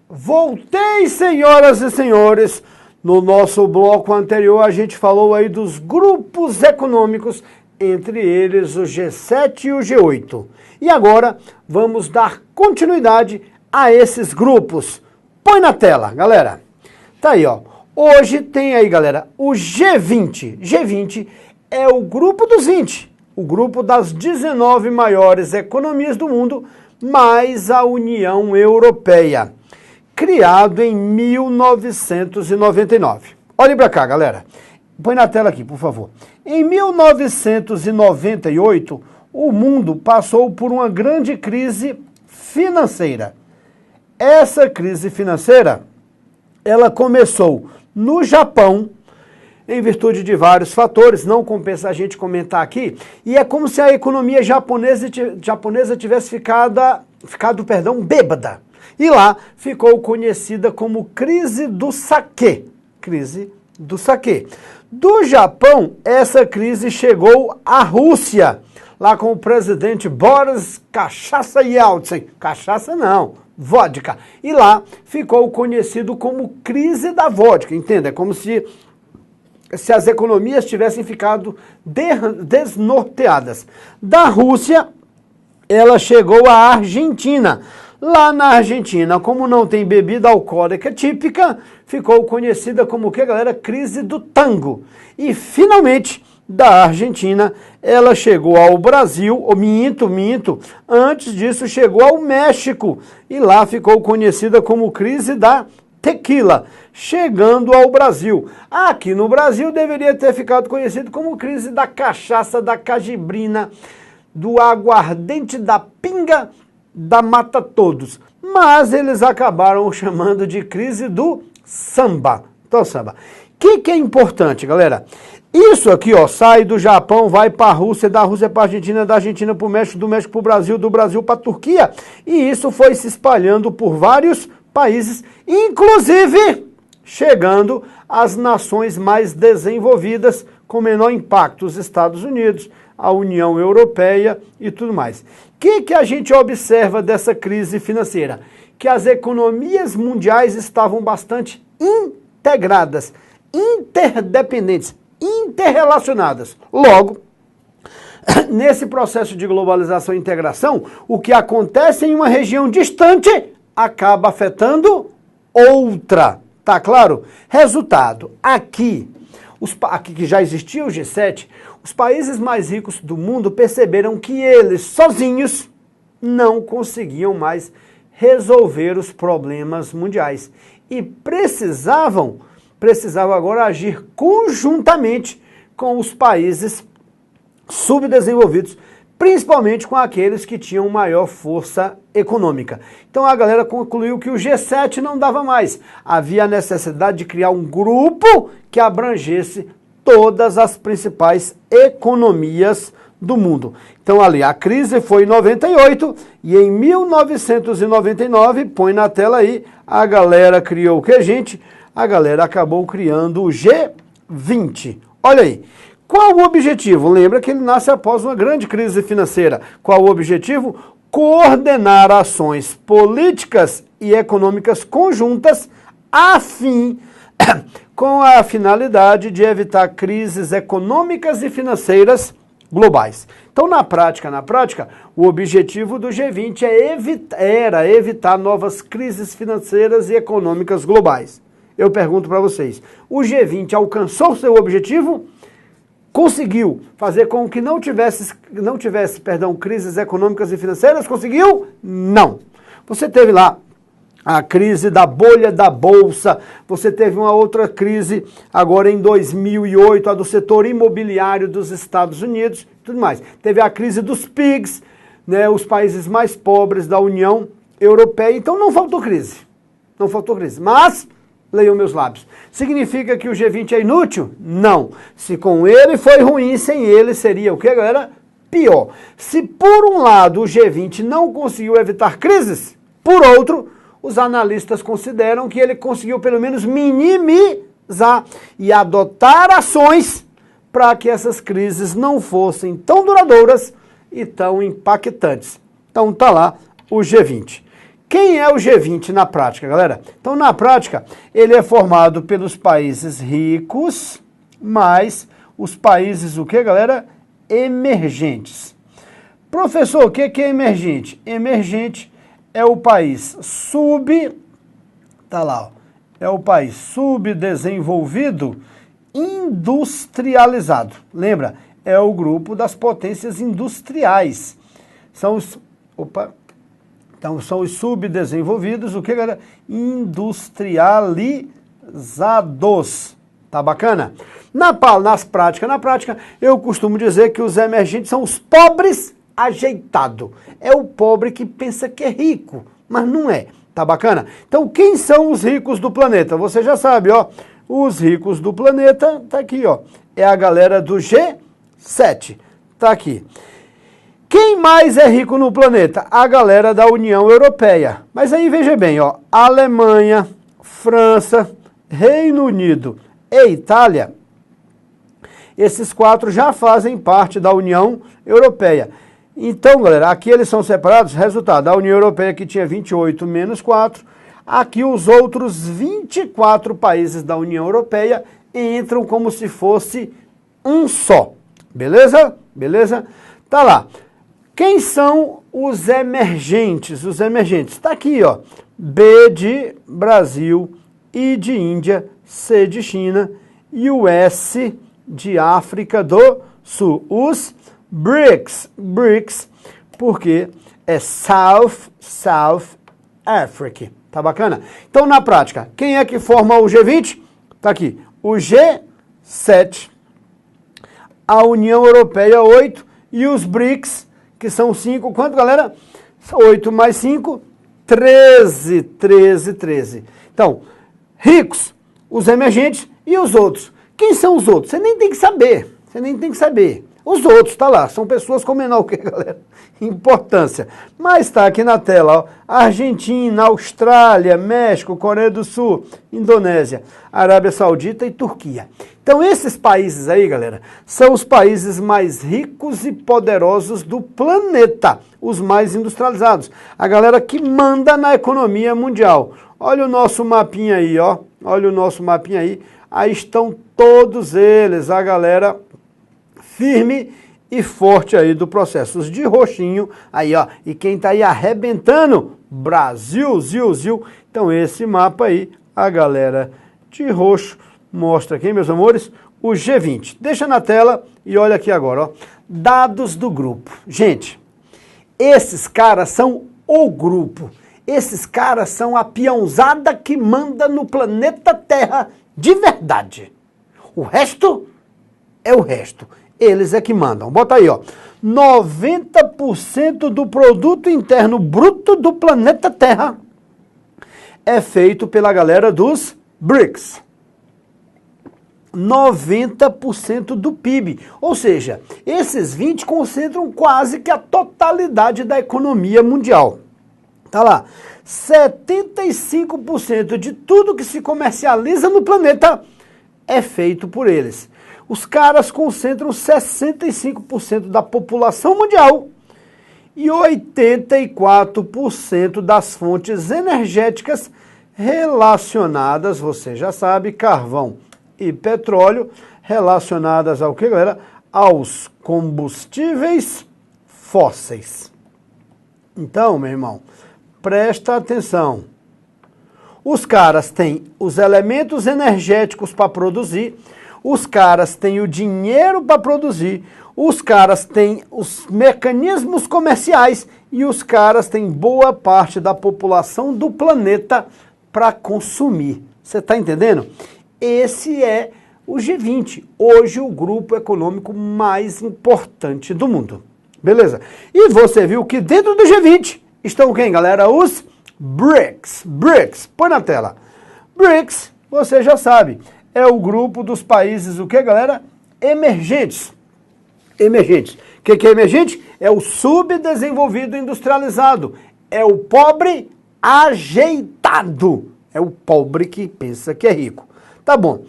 Voltei, senhoras e senhores. No nosso bloco anterior a gente falou aí dos grupos econômicos, entre eles o G7 e o G8. E agora vamos dar continuidade a esses grupos. Põe na tela, galera. Tá aí, ó. Hoje tem aí, galera, o G20. G20 é o grupo dos 20, o grupo das 19 maiores economias do mundo, mais a União Europeia, criado em 1999. Olhem para cá, galera. Põe na tela aqui, por favor. Em 1998, o mundo passou por uma grande crise financeira. Essa crise financeira, ela começou no Japão, em virtude de vários fatores, não compensa a gente comentar aqui, e é como se a economia japonesa tivesse ficado, bêbada. E lá ficou conhecida como crise do saquê. Crise do saquê. Do Japão, essa crise chegou à Rússia, lá com o presidente Boris Cachaça Yeltsin. Cachaça não, vodka. E lá ficou conhecido como crise da vodka, entende? É como se as economias tivessem ficado desnorteadas. Da Rússia, ela chegou à Argentina. Lá na Argentina, como não tem bebida alcoólica típica, ficou conhecida como o que, galera? Crise do tango. E, finalmente, da Argentina, ela chegou ao Brasil, minto, antes disso chegou ao México, e lá ficou conhecida como crise da tequila, chegando ao Brasil. Aqui no Brasil deveria ter ficado conhecido como crise da cachaça, da cajibrina, do aguardente, da pinga, da mata todos. Mas eles acabaram chamando de crise do samba. Então, samba. O que é importante, galera? Isso aqui, ó, sai do Japão, vai para a Rússia, da Rússia para a Argentina, da Argentina para o México, do México para o Brasil, do Brasil para a Turquia. E isso foi se espalhando por vários países, inclusive chegando às nações mais desenvolvidas com menor impacto, os Estados Unidos, a União Europeia e tudo mais. O que a gente observa dessa crise financeira? Que as economias mundiais estavam bastante integradas, interdependentes, interrelacionadas. Logo, nesse processo de globalização e integração, o que acontece em uma região distante acaba afetando outra. Tá claro? Resultado, aqui que já existia o G7, os países mais ricos do mundo perceberam que eles, sozinhos, não conseguiam mais resolver os problemas mundiais. E precisavam agora agir conjuntamente com os países subdesenvolvidos, principalmente com aqueles que tinham maior força econômica. Então a galera concluiu que o G7 não dava mais. Havia a necessidade de criar um grupo que abrangesse todas as principais economias do mundo. Então ali, a crise foi em 98 e em 1999, põe na tela aí, a galera criou o que, gente? A galera acabou criando o G20. Olha aí. Qual o objetivo? Lembra que ele nasce após uma grande crise financeira. Qual o objetivo? Coordenar ações políticas e econômicas conjuntas com a finalidade de evitar crises econômicas e financeiras globais. Então, na prática, o objetivo do G20 era evitar novas crises financeiras e econômicas globais. Eu pergunto para vocês, o G20 alcançou seu objetivo? Conseguiu fazer com que não tivesse, crises econômicas e financeiras? Conseguiu? Não. Você teve lá a crise da bolha da Bolsa, você teve uma outra crise agora em 2008, a do setor imobiliário dos Estados Unidos, tudo mais. Teve a crise dos PIGs, né, os países mais pobres da União Europeia. Então não faltou crise, mas... Leiam meus lábios. Significa que o G20 é inútil? Não. Se com ele foi ruim, sem ele seria o que, galera? Pior. Se por um lado o G20 não conseguiu evitar crises, por outro, os analistas consideram que ele conseguiu pelo menos minimizar e adotar ações para que essas crises não fossem tão duradouras e tão impactantes. Então tá lá o G20. Quem é o G20 na prática, galera? Então, na prática, ele é formado pelos países ricos, mais os países, o que, galera? Emergentes. Professor, o que é emergente? Emergente é o país tá lá, ó, é o país subdesenvolvido, industrializado. Lembra? É o grupo das potências industriais. Então, são os subdesenvolvidos, o que, galera? Industrializados. Tá bacana? Na prática, eu costumo dizer que os emergentes são os pobres ajeitados. É o pobre que pensa que é rico, mas não é. Tá bacana? Então, quem são os ricos do planeta? Você já sabe, ó. Os ricos do planeta, tá aqui, ó. É a galera do G7. Tá aqui. Quem mais é rico no planeta? A galera da União Europeia. Mas aí veja bem, ó, Alemanha, França, Reino Unido e Itália, esses 4 já fazem parte da União Europeia. Então, galera, aqui eles são separados, resultado, a União Europeia que tinha 28 menos 4, aqui os outros 24 países da União Europeia entram como se fosse um só. Beleza? Beleza? Tá lá. Quem são os emergentes? Os emergentes, está aqui, ó. B de Brasil, I de Índia, C de China e o S de África do Sul. Os BRICS, porque é South Africa. Tá bacana? Então, na prática, quem é que forma o G20? Tá aqui, o G7, a União Europeia 8 e os BRICS, que são 5, quanto, galera? 8 mais 5, 13. Então, ricos, os emergentes e os outros. Quem são os outros? Você nem tem que saber. Os outros, tá lá, são pessoas com menor, o que, galera? Importância. Mas tá aqui na tela, ó. Argentina, Austrália, México, Coreia do Sul, Indonésia, Arábia Saudita e Turquia. Então esses países aí, galera, são os países mais ricos e poderosos do planeta, os mais industrializados. A galera que manda na economia mundial. Olha o nosso mapinha aí, ó. Olha o nosso mapinha aí. Aí estão todos eles, a galera firme e forte aí do processo. Os de roxinho, aí ó, e quem tá aí arrebentando, Brasil, Zil. Então esse mapa aí, a galera de roxo, mostra aqui, meus amores, o G20. Deixa na tela e olha aqui agora, ó, dados do grupo. Gente, esses caras são o grupo, esses caras são a peãozada que manda no planeta Terra de verdade. O resto é o resto. Eles é que mandam. Bota aí, ó. 90% do produto interno bruto do planeta Terra é feito pela galera dos BRICS. 90% do PIB. Ou seja, esses 20 concentram quase que a totalidade da economia mundial. Tá lá. 75% de tudo que se comercializa no planeta é feito por eles. Os caras concentram 65% da população mundial e 84% das fontes energéticas relacionadas, você já sabe, carvão e petróleo, relacionadas ao que, galera? Aos combustíveis fósseis. Então, meu irmão, presta atenção. Os caras têm os elementos energéticos para produzir, os caras têm o dinheiro para produzir, os caras têm os mecanismos comerciais e os caras têm boa parte da população do planeta para consumir. Você está entendendo? Esse é o G20, hoje o grupo econômico mais importante do mundo. Beleza? E você viu que dentro do G20 estão quem, galera? Os BRICS. BRICS, põe na tela. BRICS, você já sabe, é o grupo dos países, o que, galera? Emergentes. Emergentes. O que é emergente? É o subdesenvolvido industrializado. É o pobre ajeitado. É o pobre que pensa que é rico. Tá bom.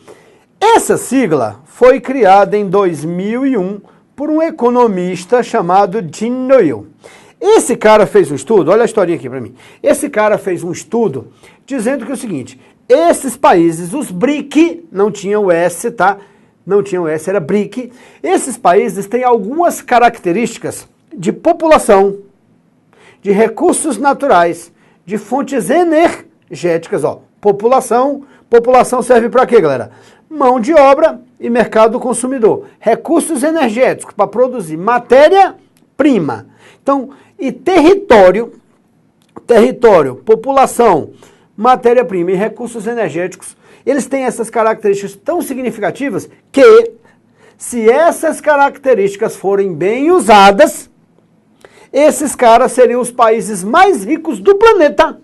Essa sigla foi criada em 2001 por um economista chamado Jim Doyle. Esse cara fez um estudo, olha a historinha aqui para mim. Esse cara fez um estudo dizendo que é o seguinte, esses países, os BRIC, não tinham o S, tá? Não tinham o S, era BRIC. Esses países têm algumas características de população, de recursos naturais, de fontes energéticas, ó. População serve para quê, galera? Mão de obra e mercado do consumidor. Recursos energéticos para produzir matéria-prima. Então, e território, população, matéria-prima e recursos energéticos, eles têm essas características tão significativas que, se essas características forem bem usadas, esses caras seriam os países mais ricos do planeta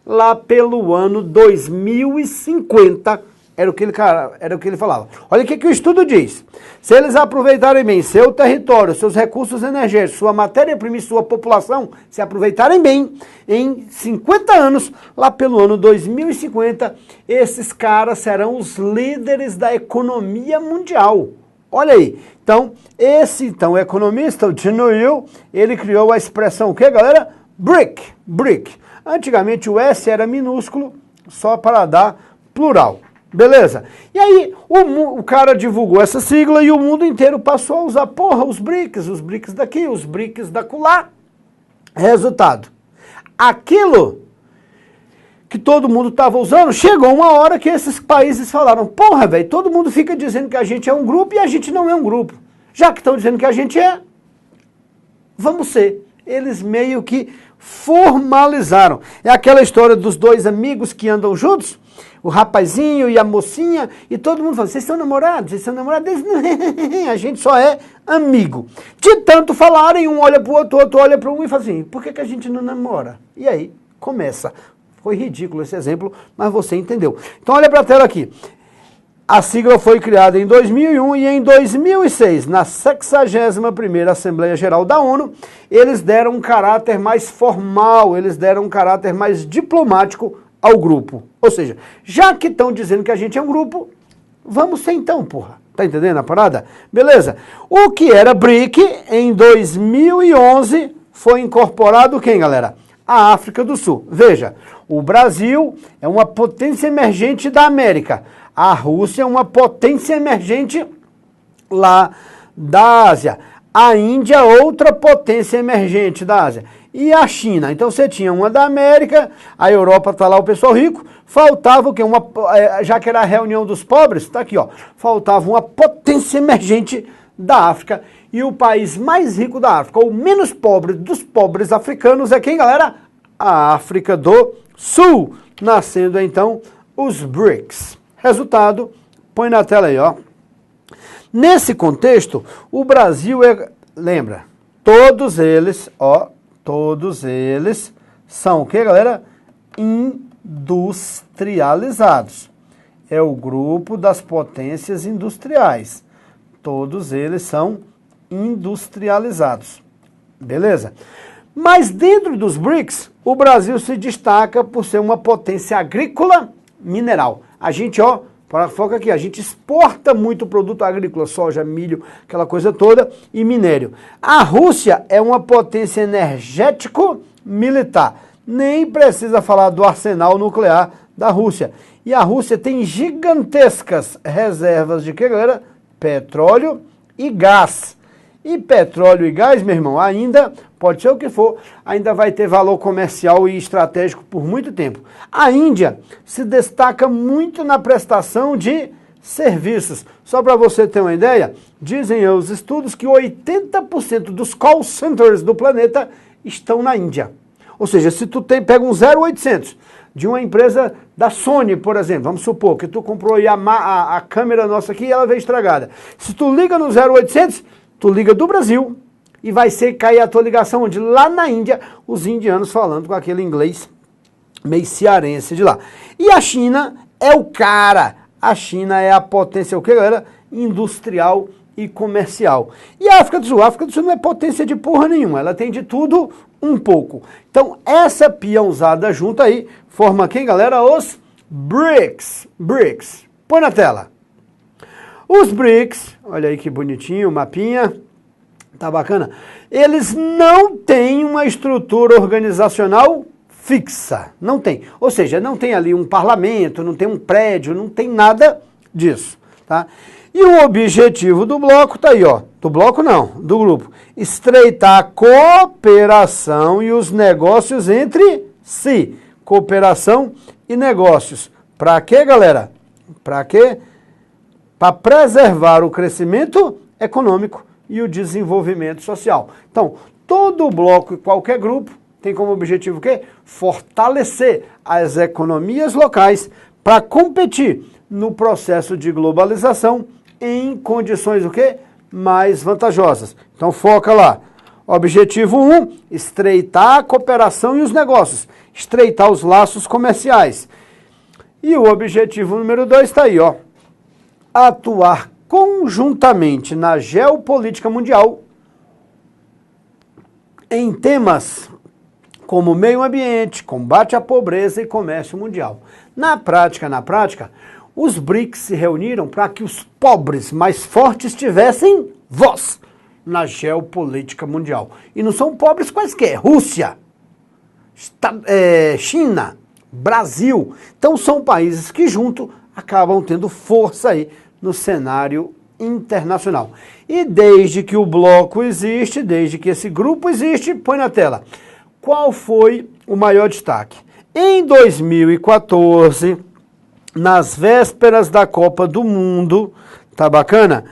lá pelo ano 2050. Era o que ele falava. Olha o que o estudo diz. Se eles aproveitarem bem seu território, seus recursos energéticos, sua matéria-prima e sua população, se aproveitarem bem, em 50 anos, lá pelo ano 2050, esses caras serão os líderes da economia mundial. Olha aí. Então, esse economista, o Tino Yu, ele criou a expressão o que, galera? BRIC. Antigamente o S era minúsculo, só para dar plural. Beleza? E aí o cara divulgou essa sigla e o mundo inteiro passou a usar, os BRICS daqui, os BRICS da acolá. Resultado, aquilo que todo mundo estava usando, chegou uma hora que esses países falaram, velho, todo mundo fica dizendo que a gente é um grupo e a gente não é um grupo. Já que estão dizendo que a gente é, vamos ser. Eles meio que formalizaram. É aquela história dos dois amigos que andam juntos, o rapazinho e a mocinha, e todo mundo fala, vocês são namorados? A gente só é amigo. De tanto falarem, um olha para o outro olha para um e fala assim, por que a gente não namora? E aí, começa. Foi ridículo esse exemplo, mas você entendeu. Então olha para a tela aqui. A sigla foi criada em 2001 e em 2006, na 61ª Assembleia Geral da ONU, eles deram um caráter mais formal, eles deram um caráter mais diplomático ao grupo. Ou seja, já que estão dizendo que a gente é um grupo, vamos ser então, porra. Tá entendendo a parada? Beleza. O que era BRIC, em 2011, foi incorporado quem, galera? A África do Sul. Veja, o Brasil é uma potência emergente da América. A Rússia é uma potência emergente lá da Ásia. A Índia, outra potência emergente da Ásia. E a China. Então você tinha uma da América, a Europa está lá o pessoal rico, faltava o quê? Já que era a reunião dos pobres, está aqui, ó. Faltava uma potência emergente da África. E o país mais rico da África, ou menos pobre dos pobres africanos, é quem, galera? A África do Sul. Nascendo então os BRICS. Resultado, põe na tela aí, ó. Nesse contexto, o Brasil lembra, todos eles são o que, galera? Industrializados. É o grupo das potências industriais. Todos eles são industrializados. Beleza? Mas dentro dos BRICS, o Brasil se destaca por ser uma potência agrícola mineral. A gente, foca aqui, a gente exporta muito produto agrícola, soja, milho, aquela coisa toda, e minério. A Rússia é uma potência energético-militar. Nem precisa falar do arsenal nuclear da Rússia. E a Rússia tem gigantescas reservas de quê, galera? Petróleo e gás. E petróleo e gás, meu irmão, ainda, pode ser o que for, ainda vai ter valor comercial e estratégico por muito tempo. A Índia se destaca muito na prestação de serviços. Só para você ter uma ideia, dizem os estudos que 80% dos call centers do planeta estão na Índia. Ou seja, se tu pega um 0800 de uma empresa da Sony, por exemplo, vamos supor que tu comprou aí a câmera nossa aqui e ela veio estragada. Se tu liga no 0800, tu liga do Brasil e vai cair a tua ligação onde? Lá na Índia, os indianos falando com aquele inglês meio cearense de lá. E a China é o cara. A China é a potência, o que, galera? Industrial e comercial. E a África do Sul? A África do Sul não é potência de porra nenhuma. Ela tem de tudo um pouco. Então, essa peãozada junto aí forma quem, galera? Os BRICS. BRICS. Põe na tela. Os BRICS, olha aí que bonitinho o mapinha. Tá bacana? Eles não têm uma estrutura organizacional fixa, não tem. Ou seja, não tem ali um parlamento, não tem um prédio, não tem nada disso, tá? E o objetivo do bloco tá aí, ó. Do bloco não, do grupo. Estreitar a cooperação e os negócios entre si. Cooperação e negócios. Para quê, galera? Para quê? Para preservar o crescimento econômico e o desenvolvimento social. Então, todo bloco e qualquer grupo tem como objetivo o quê? Fortalecer as economias locais para competir no processo de globalização em condições o quê? Mais vantajosas. Então, foca lá. Objetivo 1, estreitar a cooperação e os negócios, estreitar os laços comerciais. E o objetivo número 2 está aí, ó. Atuar conjuntamente na geopolítica mundial em temas como meio ambiente, combate à pobreza e comércio mundial. Na prática, os BRICS se reuniram para que os pobres mais fortes tivessem voz na geopolítica mundial. E não são pobres quaisquer, Rússia, China, Brasil. Então são países que junto acabam tendo força aí no cenário internacional. E desde que o bloco existe, desde que esse grupo existe, põe na tela. Qual foi o maior destaque? Em 2014, nas vésperas da Copa do Mundo, tá bacana?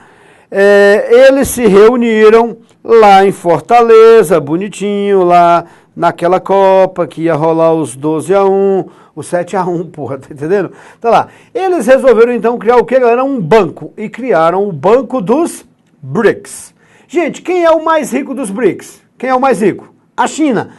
Eles se reuniram lá em Fortaleza, bonitinho, lá naquela Copa que ia rolar os 12-1, os 7-1, porra, tá entendendo? Tá lá. Eles resolveram então criar o que, galera? Um banco. E criaram o Banco dos BRICS. Gente, quem é o mais rico dos BRICS? Quem é o mais rico? A China.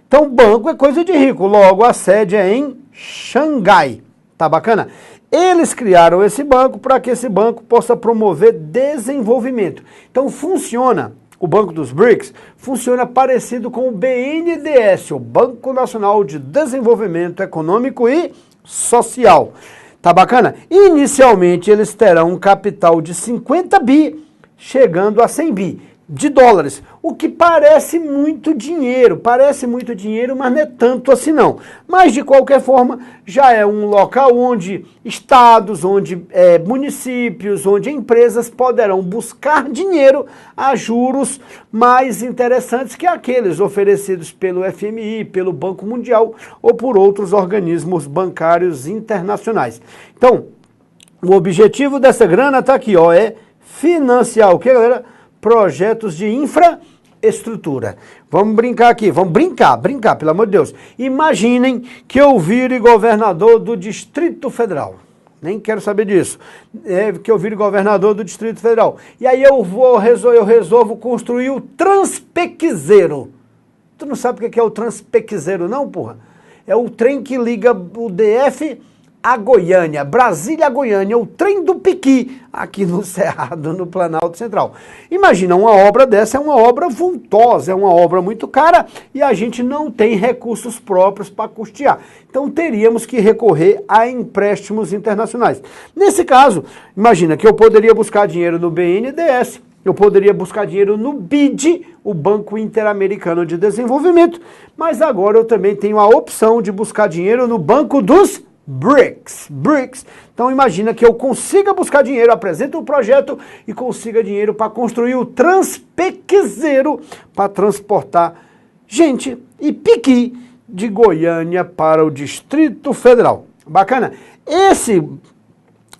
Então, banco é coisa de rico. Logo, a sede é em Xangai. Tá bacana? Eles criaram esse banco para que esse banco possa promover desenvolvimento. Então, funciona. O Banco dos BRICS funciona parecido com o BNDES, o Banco Nacional de Desenvolvimento Econômico e Social. Tá bacana? Inicialmente, eles terão um capital de 50 bi, chegando a 100 bi de dólares, o que parece muito dinheiro, mas não é tanto assim não. Mas, de qualquer forma, já é um local onde estados, onde municípios, onde empresas poderão buscar dinheiro a juros mais interessantes que aqueles oferecidos pelo FMI, pelo Banco Mundial ou por outros organismos bancários internacionais. Então, o objetivo dessa grana está aqui, ó, é financiar o que, galera? Projetos de infraestrutura. Vamos brincar aqui, vamos brincar, pelo amor de Deus. Imaginem que eu vire governador do Distrito Federal. Nem quero saber disso. Que eu vire governador do Distrito Federal. E aí eu resolvo construir o Transpequezeiro. Tu não sabe o que é o Transpequezeiro não, porra? É o trem que liga o DF a Goiânia, Brasília a Goiânia, o trem do Piqui, aqui no Cerrado, no Planalto Central. Imagina, uma obra dessa é uma obra vultosa, é uma obra muito cara e a gente não tem recursos próprios para custear. Então teríamos que recorrer a empréstimos internacionais. Nesse caso, imagina que eu poderia buscar dinheiro no BNDES, eu poderia buscar dinheiro no BID, o Banco Interamericano de Desenvolvimento, mas agora eu também tenho a opção de buscar dinheiro no Banco dos BRICS. Então imagina que eu consiga buscar dinheiro, apresento um projeto e consiga dinheiro para construir o Transpequezeiro para transportar gente e piqui de Goiânia para o Distrito Federal. Bacana? Esse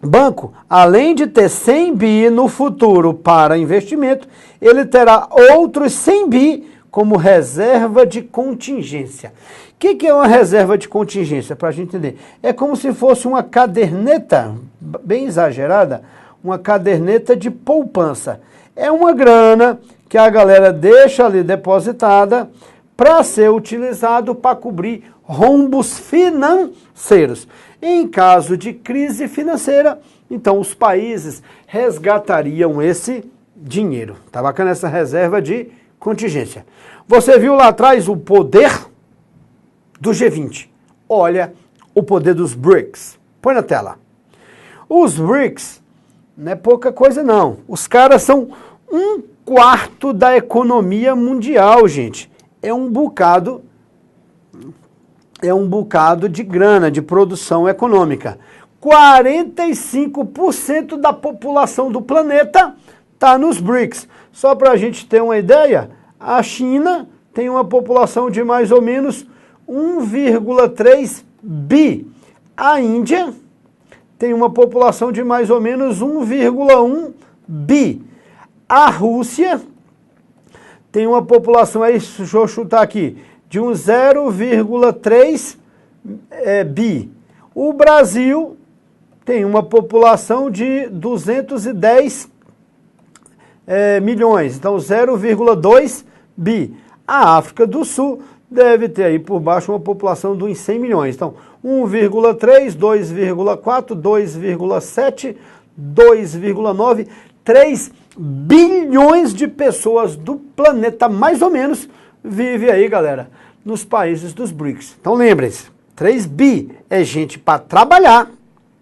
banco, além de ter 100 bi no futuro para investimento, ele terá outros 100 bi como reserva de contingência. O que é uma reserva de contingência, para a gente entender? É como se fosse uma caderneta, bem exagerada, uma caderneta de poupança. É uma grana que a galera deixa ali depositada para ser utilizado para cobrir rombos financeiros. Em caso de crise financeira, então os países resgatariam esse dinheiro. Tá bacana essa reserva de contingência. Você viu lá atrás o poder do G20. Olha o poder dos BRICS. Põe na tela. Os BRICS não é pouca coisa não. Os caras são 1 1/4 da economia mundial, gente. É um bocado de grana, de produção econômica. 45% da população do planeta está nos BRICS. Só para a gente ter uma ideia, a China tem uma população de mais ou menos 1,3 bi. A Índia tem uma população de mais ou menos 1,1 bi. A Rússia tem uma população, aí, deixa eu chutar aqui, de um 0,3 bi. O Brasil tem uma população de 210 milhões, então 0,2 bi. A África do Sul deve ter aí por baixo uma população de uns 100 milhões. Então, 1,3, 2,4, 2,7, 2,9, 3 bilhões de pessoas do planeta, mais ou menos, vive aí, galera, nos países dos BRICS. Então lembrem-se, 3 bi é gente para trabalhar,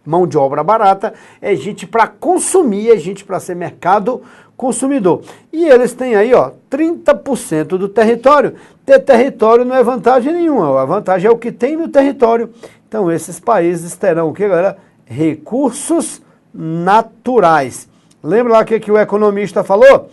mão de obra barata, é gente para consumir, é gente para ser mercado consumidor. E eles têm aí, ó, 30% do território. Ter território não é vantagem nenhuma, a vantagem é o que tem no território. Então esses países terão o que, galera? Recursos naturais. Lembra lá que o economista falou?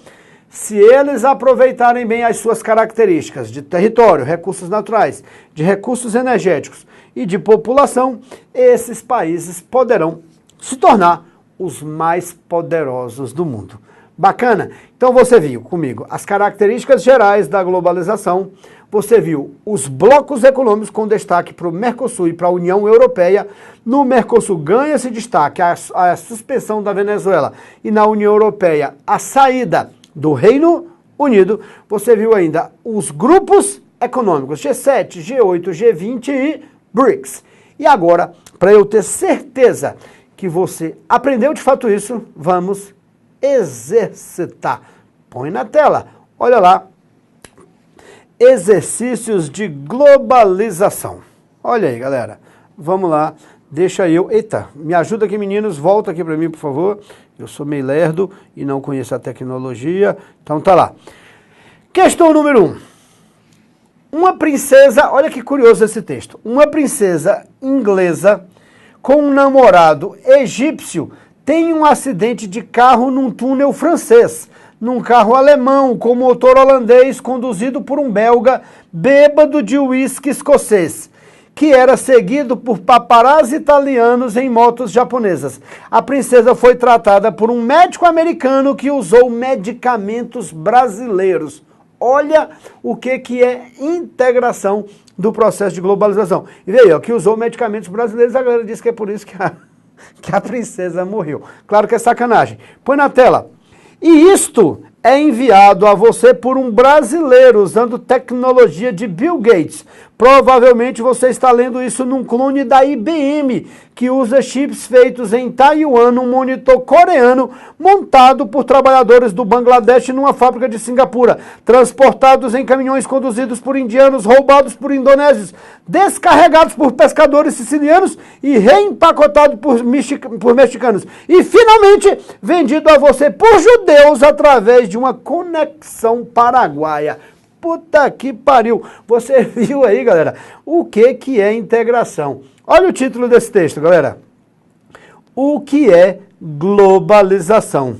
Se eles aproveitarem bem as suas características de território, recursos naturais, de recursos energéticos e de população, esses países poderão se tornar os mais poderosos do mundo. Bacana? Então você viu comigo as características gerais da globalização, você viu os blocos econômicos com destaque para o Mercosul e para a União Europeia. No Mercosul ganha-se destaque a suspensão da Venezuela e na União Europeia a saída do Reino Unido. Você viu ainda os grupos econômicos G7, G8, G20 e BRICS. E agora, para eu ter certeza que você aprendeu de fato isso, vamos exercitar. Põe na tela, olha lá, exercícios de globalização. Olha aí, galera, vamos lá, deixa eu, eita, me ajuda aqui, meninos, volta aqui para mim, por favor, eu sou meio lerdo e não conheço a tecnologia, então tá lá. Questão número 1. Uma princesa, olha que curioso esse texto, uma princesa inglesa com um namorado egípcio tem um acidente de carro num túnel francês, num carro alemão com motor holandês conduzido por um belga bêbado de uísque escocês, que era seguido por paparazzi italianos em motos japonesas. A princesa foi tratada por um médico americano que usou medicamentos brasileiros. Olha o que é integração do processo de globalização. E veio, ó, que usou medicamentos brasileiros, a galera disse que é por isso que a princesa morreu. Claro que é sacanagem. Põe na tela. E isto é enviado a você por um brasileiro usando tecnologia de Bill Gates. Provavelmente você está lendo isso num clone da IBM, que usa chips feitos em Taiwan, um monitor coreano montado por trabalhadores do Bangladesh numa fábrica de Singapura, transportados em caminhões conduzidos por indianos, roubados por indonésios, descarregados por pescadores sicilianos e reempacotados por mexicanos. E finalmente vendido a você por judeus através de uma conexão paraguaia. Puta que pariu! Você viu aí, galera, o que é integração? Olha o título desse texto, galera. O que é globalização?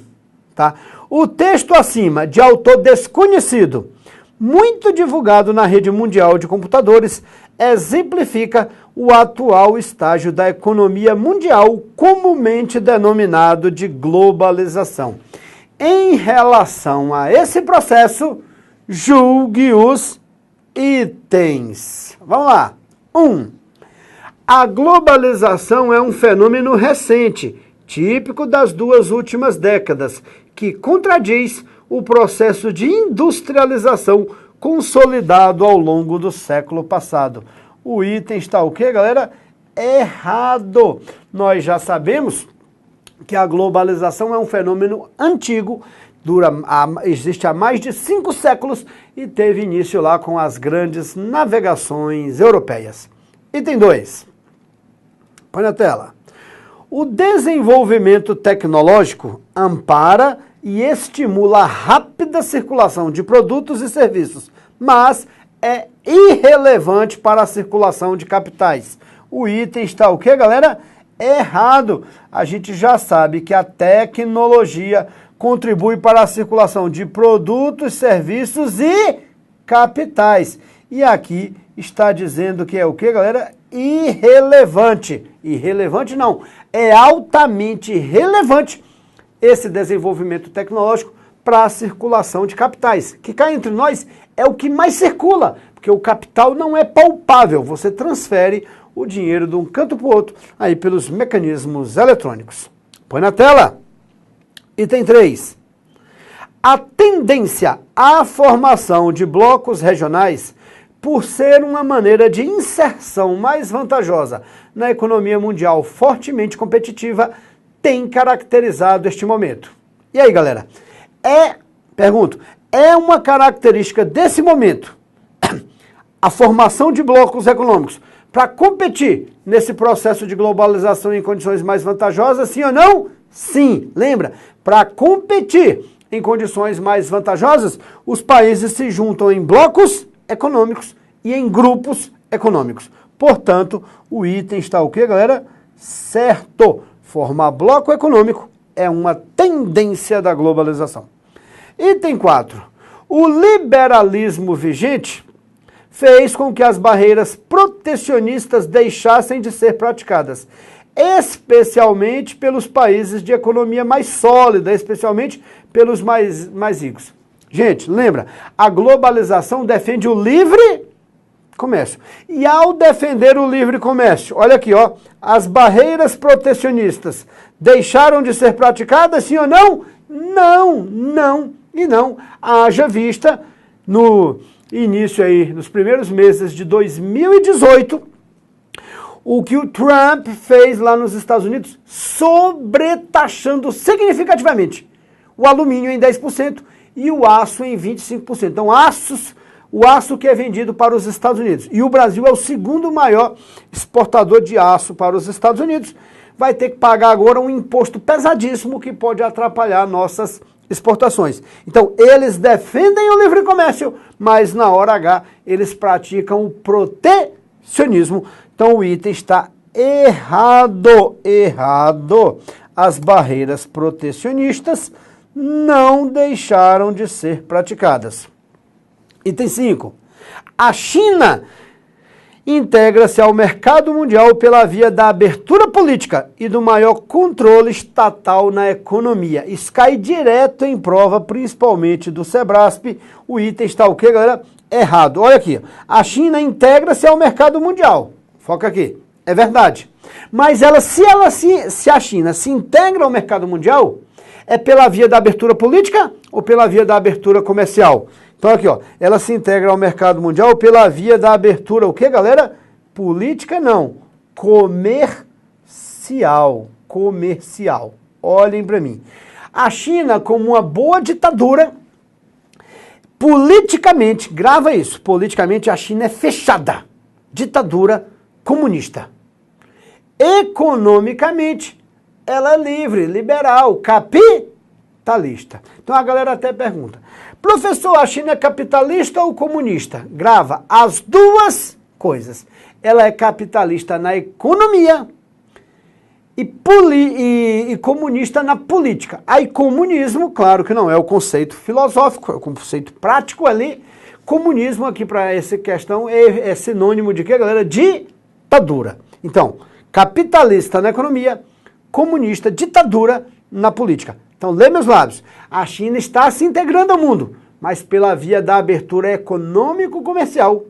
Tá? O texto acima, de autor desconhecido, muito divulgado na rede mundial de computadores, exemplifica o atual estágio da economia mundial, comumente denominado de globalização. Em relação a esse processo, julgue os itens. Vamos lá. 1. A globalização é um fenômeno recente, típico das 2 últimas décadas, que contradiz o processo de industrialização consolidado ao longo do século passado. O item está o quê, galera? Errado. Nós já sabemos que a globalização é um fenômeno antigo, existe há mais de 5 séculos e teve início lá com as grandes navegações europeias. Item 2. Põe na tela. O desenvolvimento tecnológico ampara e estimula a rápida circulação de produtos e serviços, mas é irrelevante para a circulação de capitais. O item está o quê, galera? Errado. A gente já sabe que a tecnologia contribui para a circulação de produtos, serviços e capitais. E aqui está dizendo que é o quê, galera? Irrelevante. Irrelevante não, é altamente relevante esse desenvolvimento tecnológico para a circulação de capitais, que cá entre nós é o que mais circula, porque o capital não é palpável, você transfere o dinheiro de um canto para o outro aí pelos mecanismos eletrônicos. Põe na tela. Item 3. A tendência à formação de blocos regionais, por ser uma maneira de inserção mais vantajosa na economia mundial fortemente competitiva, tem caracterizado este momento. E aí, galera? Pergunto, é uma característica desse momento a formação de blocos econômicos para competir nesse processo de globalização em condições mais vantajosas, sim ou não? Sim. Lembra? Para competir em condições mais vantajosas, os países se juntam em blocos econômicos e em grupos econômicos. Portanto, o item está o quê, galera? Certo. Formar bloco econômico é uma tendência da globalização. Item 4. O liberalismo vigente fez com que as barreiras protecionistas deixassem de ser praticadas, especialmente pelos países de economia mais sólida, especialmente pelos mais ricos. Gente, lembra, a globalização defende o livre comércio. E ao defender o livre comércio, olha aqui, ó, as barreiras protecionistas deixaram de ser praticadas, sim ou não? Não, não e não. Haja vista no início aí, nos primeiros meses de 2018, o que o Trump fez lá nos Estados Unidos, sobretaxando significativamente o alumínio em 10% e o aço em 25%. Então, o aço que é vendido para os Estados Unidos. E o Brasil é o segundo maior exportador de aço para os Estados Unidos. Vai ter que pagar agora um imposto pesadíssimo que pode atrapalhar nossas exportações. Então, eles defendem o livre comércio, mas na hora H eles praticam o protecionismo. Então, o item está errado. As barreiras protecionistas não deixaram de ser praticadas. Item 5. A China integra-se ao mercado mundial pela via da abertura política e do maior controle estatal na economia. Isso cai direto em prova, principalmente do Sebrasp. O item está o quê, galera? Errado. Olha aqui. A China integra-se ao mercado mundial. Foca aqui. É verdade. Mas se a China se integra ao mercado mundial, é pela via da abertura política ou pela via da abertura comercial? Então aqui, ó, ela se integra ao mercado mundial pela via da abertura, o que, galera? Política não, comercial. Olhem para mim. A China, como uma boa ditadura, politicamente, grava isso, politicamente a China é fechada, ditadura comunista. Economicamente, ela é livre, liberal, capitalista. Então a galera até pergunta, professor, a China é capitalista ou comunista? Grava as duas coisas. Ela é capitalista na economia e comunista na política. Aí comunismo, claro que não é o conceito filosófico, é o conceito prático ali. Comunismo aqui para essa questão é sinônimo de quê, galera? Ditadura. Então, capitalista na economia, comunista, ditadura na política. Então, lê meus lábios. A China está se integrando ao mundo, mas pela via da abertura econômico-comercial.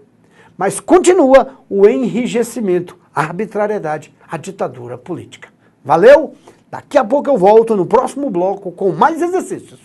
Mas continua o enrijecimento, a arbitrariedade, a ditadura política. Valeu? Daqui a pouco eu volto no próximo bloco com mais exercícios.